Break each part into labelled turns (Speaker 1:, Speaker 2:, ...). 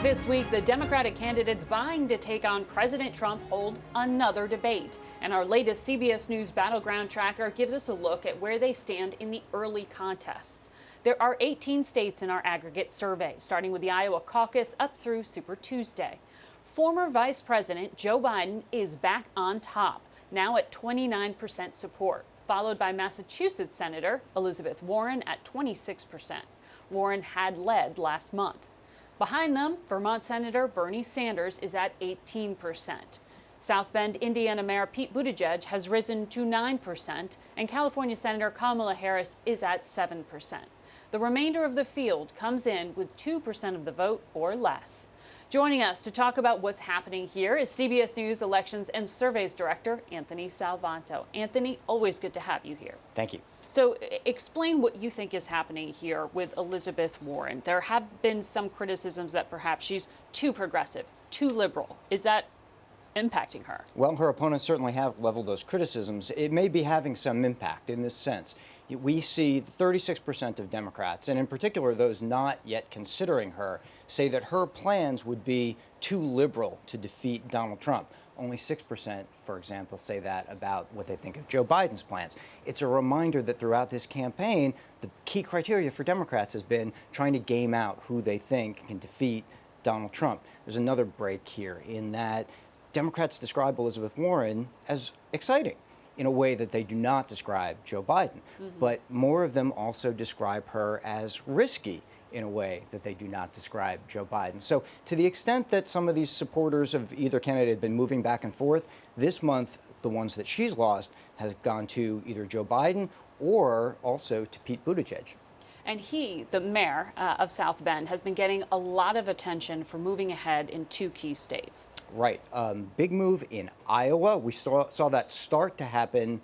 Speaker 1: This week, the Democratic candidates vying to take on President Trump hold another debate. And our latest CBS News Battleground Tracker gives us a look at where they stand in the early contests. There are 18 states in our aggregate survey, starting with the Iowa caucus up through Super Tuesday. Former Vice President Joe Biden is back on top, now at 29% support, followed by Massachusetts Senator Elizabeth Warren at 26%. Warren had led last month. Behind them, Vermont Senator Bernie Sanders is at 18%. South Bend, Indiana Mayor Pete Buttigieg has risen to 9%, and California Senator Kamala Harris is at 7%. The remainder of the field comes in with 2% of the vote or less. Joining us to talk about what's happening here is CBS News Elections and Surveys Director Anthony Salvanto. Anthony, always good to have you here.
Speaker 2: Thank you.
Speaker 1: So explain what you think is happening here with Elizabeth Warren. There have been some criticisms that perhaps she's too progressive, too liberal. Is that impacting her?
Speaker 2: Well, her opponents certainly have leveled those criticisms. It may be having some impact in this sense. We see 36% of Democrats, and in particular those not yet considering her, say that her plans would be too liberal to defeat Donald Trump. Only 6%, for example, say that about what they think of Joe Biden's plans. It's a reminder that throughout this campaign, the key criteria for Democrats has been trying to game out who they think can defeat Donald Trump. There's another break here in that Democrats describe Elizabeth Warren as exciting in a way that they do not describe Joe Biden. But more of them also describe her as risky in a way that they do not describe Joe Biden. So to the extent that some of these supporters of either candidate have been moving back and forth, this month, the ones that she's lost have gone to either Joe Biden or also to Pete Buttigieg.
Speaker 1: And he, the mayor of South Bend, has been getting a lot of attention for moving ahead in two key states.
Speaker 2: Right. Big move in Iowa. We saw that start to happen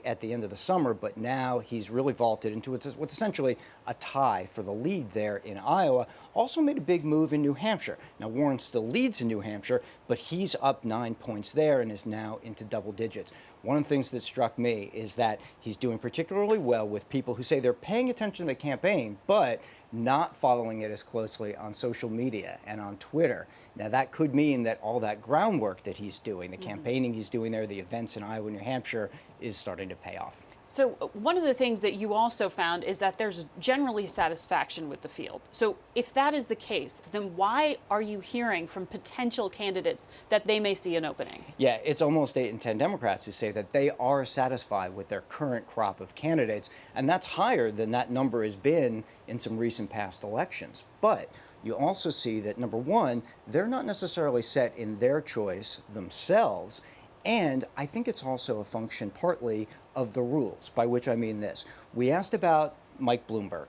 Speaker 2: at the end of the summer, but now he's really vaulted into what's essentially a tie for the lead there in Iowa. Also made a big move in New Hampshire. Now, Warren still leads in New Hampshire, but he's up 9 points there and is now into double digits. One of the things that struck me is that he's doing particularly well with people who say they're paying attention to the campaign, but not following it as closely on social media and on Twitter. Now, that could mean that all that groundwork that he's doing, the campaigning he's doing there, the events in Iowa and New Hampshire, is starting to pay off.
Speaker 1: So one of the things that you also found is that there's generally satisfaction with the field. So if that is the case, then why are you hearing from potential candidates that they may see an opening?
Speaker 2: Yeah, it's almost 8 in 10 Democrats who say that they are satisfied with their current crop of candidates, and that's higher than that number has been in some recent past elections. But you also see that, number one, they're not necessarily set in their choice themselves. And I think it's also a function partly of the rules, by which I mean this. We asked about Mike Bloomberg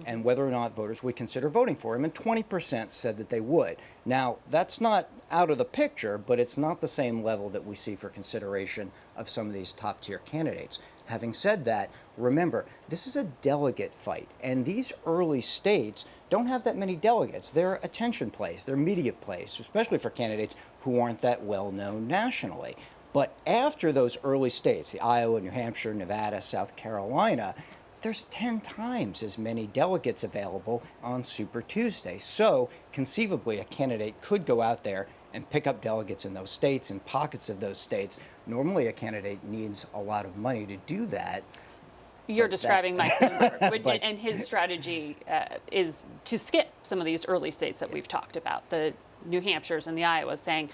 Speaker 2: and whether or not voters would consider voting for him, and 20% said that they would. Now, that's not out of the picture, but it's not the same level that we see for consideration of some of these top-tier candidates. Having said that, remember, this is a delegate fight, and these early states don't have that many delegates. They're attention plays, they're media plays, especially for candidates who aren't that well-known nationally. But after those early states, the Iowa, New Hampshire, Nevada, South Carolina, there's 10 times as many delegates available on Super Tuesday. So conceivably, a candidate could go out there and pick up delegates in those states, in pockets of those states. Normally, a candidate needs a lot of money to do that.
Speaker 1: You're describing Mike Bloomberg, and his strategy is to skip some of these early states that we've talked about, the New Hampshires and the Iowas, saying,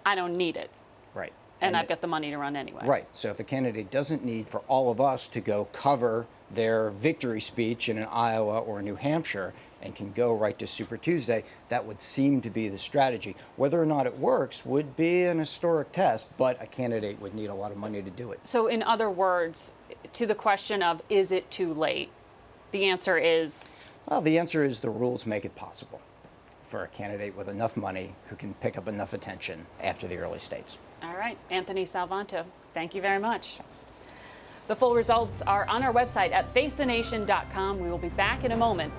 Speaker 1: I don't need it.
Speaker 2: Right.
Speaker 1: And I've got the money to run anyway.
Speaker 2: Right. So if a candidate doesn't need for all of us to go cover their victory speech in an Iowa or New Hampshire and can go right to Super Tuesday, that would seem to be the strategy. Whether or not it works would be an historic test, but a candidate would need a lot of money to do it.
Speaker 1: So in other words, to the question of, is it too late? The answer is?
Speaker 2: Well, the answer is the rules make it possible for a candidate with enough money who can pick up enough attention after the early states.
Speaker 1: All right, Anthony Salvanto, thank you very much. The full results are on our website at facethenation.com. We will be back in a moment.